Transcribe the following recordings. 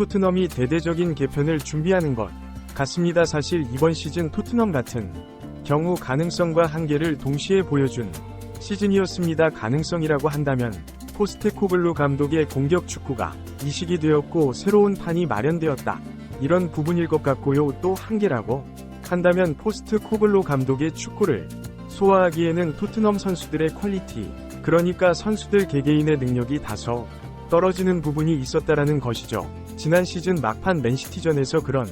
토트넘이 대대적인 개편을 준비하는 것 같습니다. 사실 이번 시즌 토트넘 같은 경우 가능성과 한계를 동시에 보여준 시즌이었습니다. 가능성이라고 한다면 포스테코글루 감독의 공격 축구가 이식이 되었고 새로운 판이 마련되었다, 이런 부분일 것 같고요. 또 한계라고 한다면 포스테코글루 감독의 축구를 소화하기에는 토트넘 선수들의 퀄리티, 그러니까 선수들 개개인의 능력이 다소 떨어지는 부분이 있었다라는 것이죠. 지난 시즌 막판 맨시티전에서 그런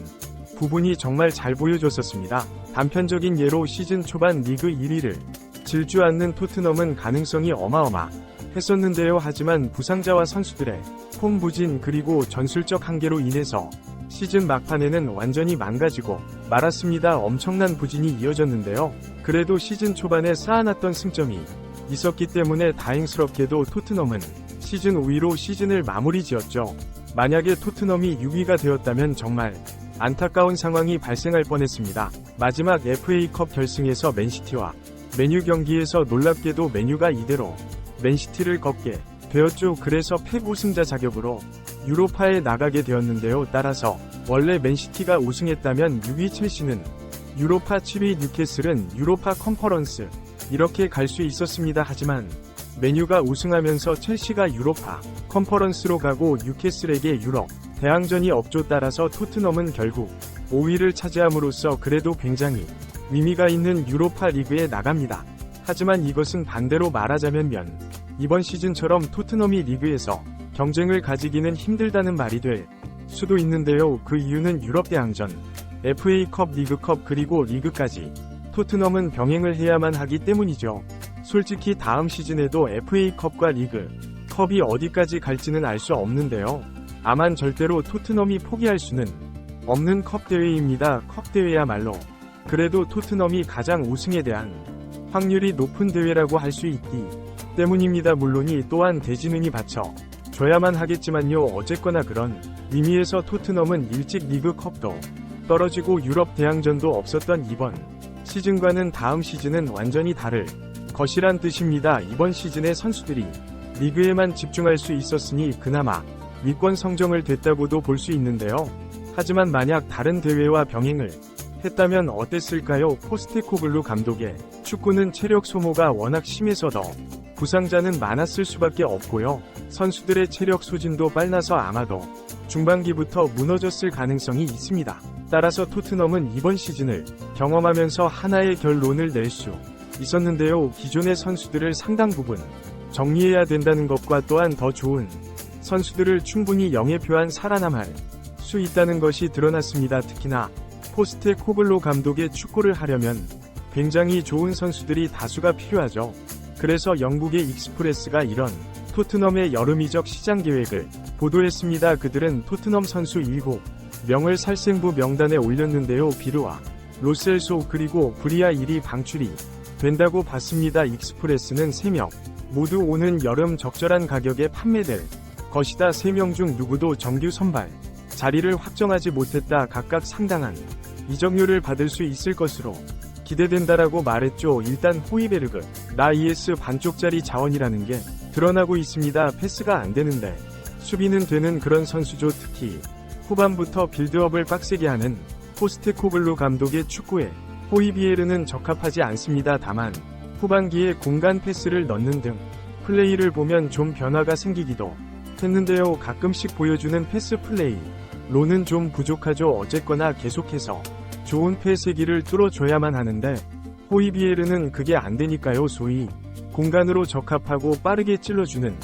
부분이 정말 잘 보여줬었습니다. 단편적인 예로 시즌 초반 리그 1위를 질주않는 토트넘은 가능성이 어마어마했었는데요. 하지만 부상자와 선수들의 폼 부진 그리고 전술적 한계로 인해서 시즌 막판에는 완전히 망가지고 말았습니다. 엄청난 부진이 이어졌는데요. 그래도 시즌 초반에 쌓아놨던 승점이 있었기 때문에 다행스럽게도 토트넘은 시즌 5위로 시즌을 마무리 지었죠. 만약에 토트넘이 6위가 되었다면 정말 안타까운 상황이 발생할 뻔했습니다. 마지막 FA컵 결승에서 맨시티와 맨유 경기에서 놀랍게도 맨유가 이대로 맨시티를 꺾게 되었죠. 그래서 펩 우승자 자격으로 유로파에 나가게 되었는데요. 따라서 원래 맨시티가 우승했다면 6위 첼시는 유로파, 7위 뉴캐슬은 유로파 컨퍼런스 이렇게 갈 수 있었습니다. 하지만 맨유가 우승하면서 첼시가 유로파 컨퍼런스로 가고 뉴캐슬에게 유럽 대항전이 없죠. 따라서 토트넘은 결국 5위를 차지함으로써 그래도 굉장히 의미가 있는 유로파 리그에 나갑니다. 하지만 이것은 반대로 말하자면 이번 시즌처럼 토트넘이 리그에서 경쟁을 가지기는 힘들다는 말이 될 수도 있는데요. 그 이유는 유럽 대항전, FA컵, 리그컵 그리고 리그까지 토트넘은 병행을 해야만 하기 때문이죠. 솔직히 다음 시즌에도 FA컵과 리그 컵이 어디까지 갈지는 알 수 없는데요. 다만 절대로 토트넘이 포기할 수는 없는 컵 대회입니다. 컵 대회야말로 그래도 토트넘이 가장 우승에 대한 확률이 높은 대회라고 할 수 있기 때문입니다. 물론이 또한 대진운이 받쳐 줘야만 하겠지만요. 어쨌거나 그런 의미에서 토트넘은 일찍 리그컵도 떨어지고 유럽 대항전도 없었던 이번 시즌과는 다음 시즌은 완전히 다를 것이란 뜻입니다. 이번 시즌의 선수들이 리그에만 집중할 수 있었으니 그나마 위권 성정을 됐다고도 볼 수 있는데요. 하지만 만약 다른 대회와 병행을 했다면 어땠을까요? 포스테코글루 감독의 축구는 체력 소모가 워낙 심해서 더 부상자는 많았을 수밖에 없고요. 선수들의 체력 소진도 빨라서 아마도 중반기부터 무너졌을 가능성이 있습니다. 따라서 토트넘은 이번 시즌을 경험하면서 하나의 결론을 낼 수 있었는데요. 기존의 선수들을 상당 부분 정리해야 된다는 것과 또한 더 좋은 선수들을 충분히 영입표한 살아남을 수 있다는 것이 드러났습니다. 특히나 포스테코글루 감독의 축구를 하려면 굉장히 좋은 선수들이 다수가 필요하죠. 그래서 영국의 익스프레스가 이런 토트넘의 여름 이적 시장 계획을 보도했습니다. 그들은 토트넘 선수 7명을 살생부 명단에 올렸는데요. 비르와 로셀소 그리고 브리아 1이 방출이 된다고 봤습니다. 익스프레스는 3명 모두 오는 여름 적절한 가격에 판매될 것이다. 3명 중 누구도 정규 선발 자리를 확정하지 못했다. 각각 상당한 이적료를 받을 수 있을 것으로 기대된다라고 말했죠. 일단 호이베르그, 나이에스 반쪽짜리 자원이라는 게 드러나고 있습니다. 패스가 안 되는데 수비는 되는 그런 선수죠. 특히 후반부터 빌드업을 빡세게 하는 포스테코글루 감독의 축구에 호이비에르는 적합하지 않습니다. 다만 후반기에 공간 패스를 넣는 등 플레이를 보면 좀 변화가 생기기도 했는데요. 가끔씩 보여주는 패스 플레이로는 좀 부족하죠. 어쨌거나 계속해서 좋은 패스기를 뚫어줘야만 하는데 호이비에르는 그게 안 되니까요. 소위 공간으로 적합하고 빠르게 찔러주는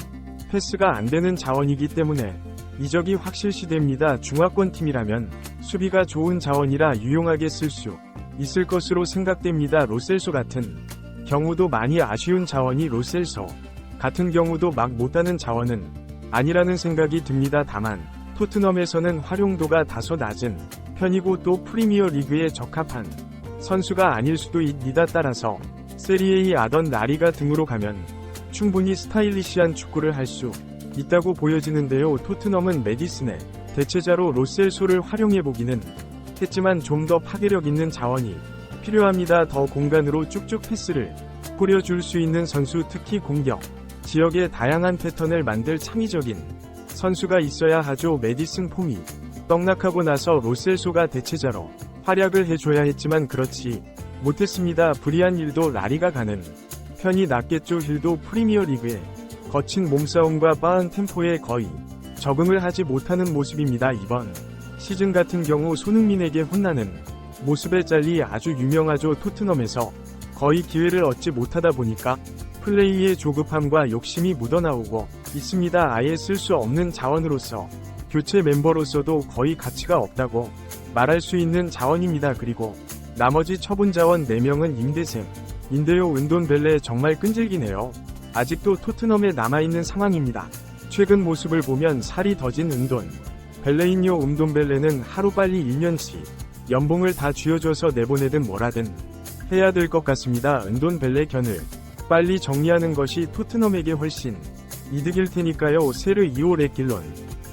패스가 안 되는 자원이기 때문에 이적이 확실시됩니다. 중화권 팀이라면 수비가 좋은 자원이라 유용하게 쓸 수 있을 것으로 생각됩니다. 로셀소 같은 경우도 많이 아쉬운 자원이 로셀소 같은 경우도 막 못하는 자원은 아니라는 생각이 듭니다. 다만 토트넘에서는 활용도가 다소 낮은 편이고 또 프리미어 리그에 적합한 선수가 아닐 수도 있니다. 따라서 세리에이 아던 라리가 등으로 가면 충분히 스타일리시한 축구를 할 수 있다고 보여지는데요. 토트넘은 메디슨의 대체자로 로셀소를 활용해보기는 했지만 좀 더 파괴력 있는 자원이 필요합니다. 더 공간으로 쭉쭉 패스를 뿌려줄 수 있는 선수, 특히 공격 지역의 다양한 패턴을 만들 창의적인 선수가 있어야 하죠. 메디슨 폼이 떡락하고 나서 로셀소가 대체자로 활약을 해줘야 했지만 그렇지 못했습니다. 브리안 힐도 라리가 가는 편이 낫겠죠. 힐도 프리미어리그의 거친 몸싸움과 빠른 템포에 거의 적응을 하지 못하는 모습입니다. 이번 시즌 같은 경우 손흥민에게 혼나는 모습에 잘리 아주 유명하죠. 토트넘에서 거의 기회를 얻지 못하다 보니까 플레이의 조급함과 욕심이 묻어나오고 있습니다. 아예 쓸 수 없는 자원으로서 교체 멤버로서도 거의 가치가 없다고 말할 수 있는 자원입니다. 그리고 나머지 처분 자원 4명은 임대생인데요. 은돈벨레 정말 끈질기네요. 아직도 토트넘에 남아있는 상황입니다. 최근 모습을 보면 살이 더진 은돈벨레인요. 은돈벨레는 하루빨리 1년치 연봉을 다 쥐어줘서 내보내든 뭐라든 해야 될 것 같습니다. 은돈벨레 견을 빨리 정리하는 것이 토트넘에게 훨씬 이득일 테니까요. 세르 이오 레길론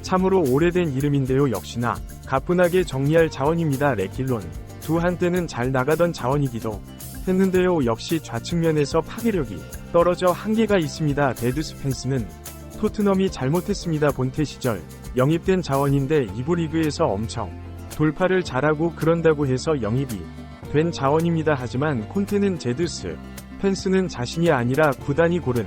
참으로 오래된 이름인데요. 역시나 가뿐하게 정리할 자원입니다. 레길론 두 한때는 잘 나가던 자원이기도 했는데요. 역시 좌측면에서 파괴력이 떨어져 한계가 있습니다. 데드 스펜스는 토트넘이 잘못했습니다. 본태 시절 영입된 자원인데 이부 리그에서 엄청 돌파를 잘하고 그런다고 해서 영입이 된 자원입니다. 하지만 콘테는 제드스 펜스는 자신이 아니라 구단이 고른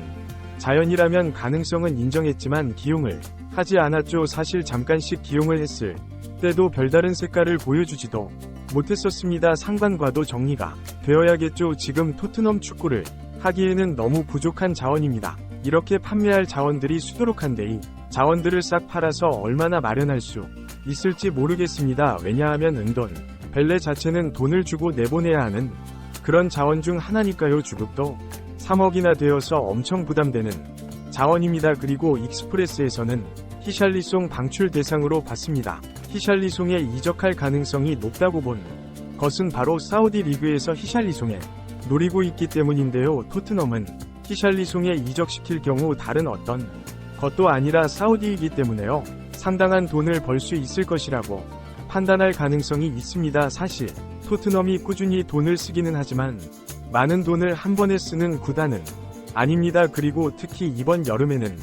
자연이라면 가능성은 인정했지만 기용을 하지 않았죠. 사실 잠깐씩 기용을 했을 때도 별다른 색깔을 보여주지도 못했었습니다. 상관과도 정리가 되어야겠죠. 지금 토트넘 축구를 하기에는 너무 부족한 자원입니다. 이렇게 판매할 자원들이 수두룩한데 이 자원들을 싹 팔아서 얼마나 마련할 수 있을지 모르겠습니다. 왜냐하면 은돈벨레 자체는 돈을 주고 내보내야 하는 그런 자원 중 하나니까요. 주급도 3억이나 되어서 엄청 부담되는 자원입니다. 그리고 익스프레스에서는 히샬리송 방출 대상으로 봤습니다. 히샬리송에 이적할 가능성이 높다고 본 것은 바로 사우디 리그에서 히샬리송에 노리고 있기 때문인데요. 토트넘은 히샬리송에 이적시킬 경우 다른 어떤 것도 아니라 사우디이기 때문에요. 상당한 돈을 벌 수 있을 것이라고 판단할 가능성이 있습니다. 사실 토트넘이 꾸준히 돈을 쓰기는 하지만 많은 돈을 한 번에 쓰는 구단은 아닙니다. 그리고 특히 이번 여름에는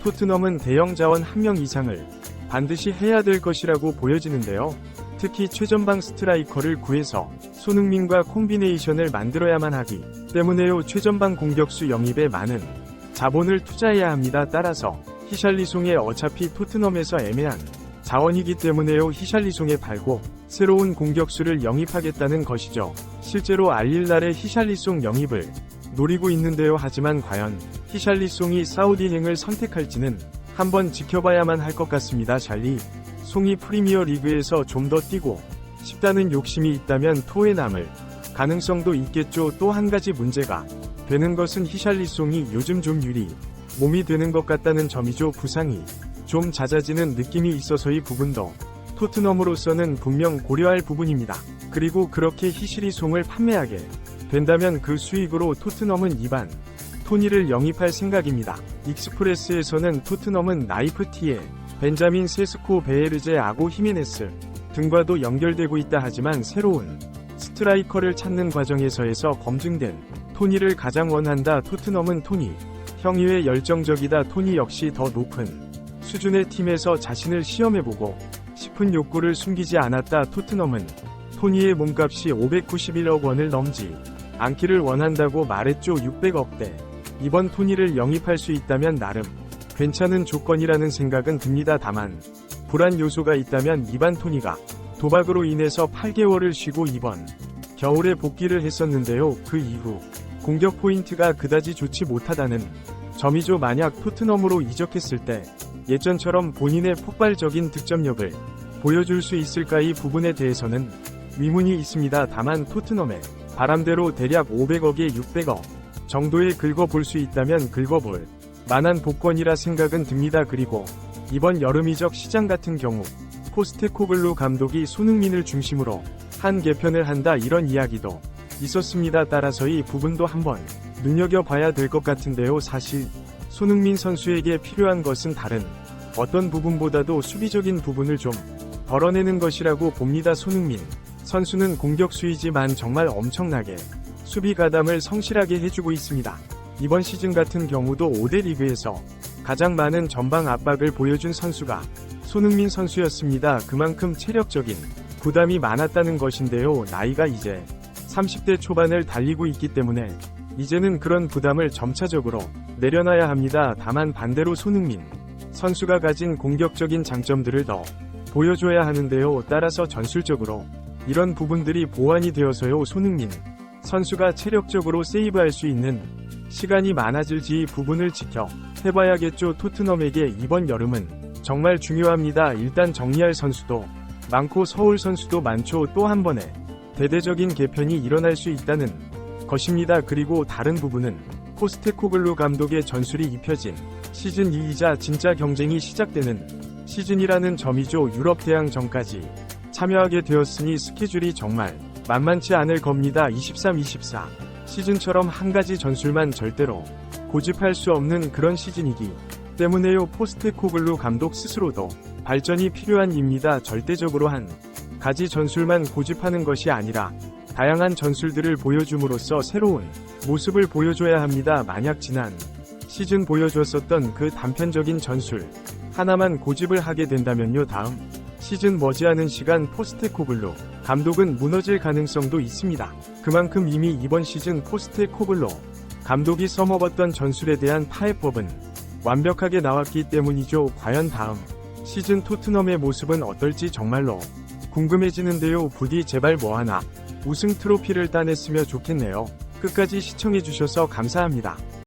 토트넘은 대형 자원 1명 이상을 반드시 해야 될 것이라고 보여지는데요. 특히 최전방 스트라이커를 구해서 손흥민과 콤비네이션을 만들어야만 하기 때문에요. 최전방 공격수 영입에 많은 자본을 투자해야 합니다. 따라서 히샬리송에 어차피 토트넘에서 애매한 자원이기 때문에요. 히샬리송에 팔고 새로운 공격수를 영입하겠다는 것이죠. 실제로 알릴날의 히샬리송 영입을 노리고 있는데요. 하지만 과연 히샬리송이 사우디행을 선택할지는 한번 지켜봐야만 할 것 같습니다. 샬리 송이 프리미어 리그에서 좀 더 뛰고 싶다는 욕심이 있다면 토에 남을 가능성도 있겠죠. 또 한 가지 문제가 되는 것은 히샬리송이 요즘 좀 유리 몸이 되는 것 같다는 점이죠. 부상이 좀 잦아지는 느낌이 있어서의 부분도 토트넘으로서는 분명 고려할 부분입니다. 그리고 그렇게 히샬리송을 판매하게 된다면 그 수익으로 토트넘은 이반 토니를 영입할 생각입니다. 익스프레스에서는 토트넘은 나이프티에 벤자민 세스코 베에르제 아고 히메네스 등과도 연결되고 있다 하지만 새로운 스트라이커를 찾는 과정에서 검증된 토니를 가장 원한다. 토트넘은 토니 형이에 열정적이다. 토니 역시 더 높은 수준의 팀에서 자신을 시험해보고 싶은 욕구를 숨기지 않았다. 토트넘은 토니의 몸값이 591억 원을 넘지 않기를 원한다고 말했죠. 600억대 이번 토니를 영입할 수 있다면 나름 괜찮은 조건이라는 생각은 듭니다. 다만 불안 요소가 있다면 이반 토니가 도박으로 인해서 8개월을 쉬고 이번 겨울에 복귀를 했었는데요. 그 이후 공격 포인트가 그다지 좋지 못하다는 점이죠. 만약 토트넘으로 이적했을 때 예전처럼 본인의 폭발적인 득점력을 보여줄 수 있을까 이 부분에 대해서는 의문이 있습니다. 다만 토트넘의 바람대로 대략 500억에 600억 정도에 긁어볼 수 있다면 긁어볼 만한 복권이라 생각은 듭니다. 그리고 이번 여름 이적 시장 같은 경우 포스테코글루 감독이 손흥민을 중심으로 한 개편을 한다 이런 이야기도 있었습니다. 따라서 이 부분도 한번 눈여겨봐야 될 것 같은데요. 사실 손흥민 선수에게 필요한 것은 다른 어떤 부분보다도 수비적인 부분을 좀 덜어내는 것이라고 봅니다. 손흥민 선수는 공격수이지만 정말 엄청나게 수비 가담을 성실하게 해주고 있습니다. 이번 시즌 같은 경우도 5대 리그에서 가장 많은 전방 압박을 보여준 선수가 손흥민 선수였습니다. 그만큼 체력적인 부담이 많았다는 것인데요. 나이가 이제 30대 초반을 달리고 있기 때문에 이제는 그런 부담을 점차적으로 내려놔야 합니다. 다만 반대로 손흥민 선수가 가진 공격적인 장점들을 더 보여줘야 하는데요. 따라서 전술적으로 이런 부분들이 보완이 되어서요. 손흥민 선수가 체력적으로 세이브할 수 있는 시간이 많아질지 이 부분을 지켜봐야겠죠. 토트넘에게 이번 여름은 정말 중요합니다. 일단 정리할 선수도 많고 서울 선수도 많죠. 또 한 번에 대대적인 개편이 일어날 수 있다는 것입니다. 그리고 다른 부분은 포스테코글루 감독의 전술이 입혀진 시즌 2이자 진짜 경쟁이 시작되는 시즌이라는 점이죠. 유럽 대항전까지 참여하게 되었으니 스케줄이 정말 만만치 않을 겁니다. 23-24 시즌처럼 한 가지 전술만 절대로 고집할 수 없는 그런 시즌이기 때문에요. 포스테코글루 감독 스스로도 발전이 필요한 입니다. 절대적으로 한 가지 전술만 고집하는 것이 아니라 다양한 전술들을 보여줌으로써 새로운 모습을 보여줘야 합니다. 만약 지난 시즌 보여줬었던 그 단편적인 전술 하나만 고집을 하게 된다면요. 다음 시즌 머지않은 시간 포스테코글루 감독은 무너질 가능성도 있습니다. 그만큼 이미 이번 시즌 포스테코글루 감독이 써먹었던 전술에 대한 파해법은 완벽하게 나왔기 때문이죠. 과연 다음 시즌 토트넘의 모습은 어떨지 정말로 궁금해지는데요. 부디 제발 뭐하나 우승 트로피를 따냈으면 좋겠네요. 끝까지 시청해주셔서 감사합니다.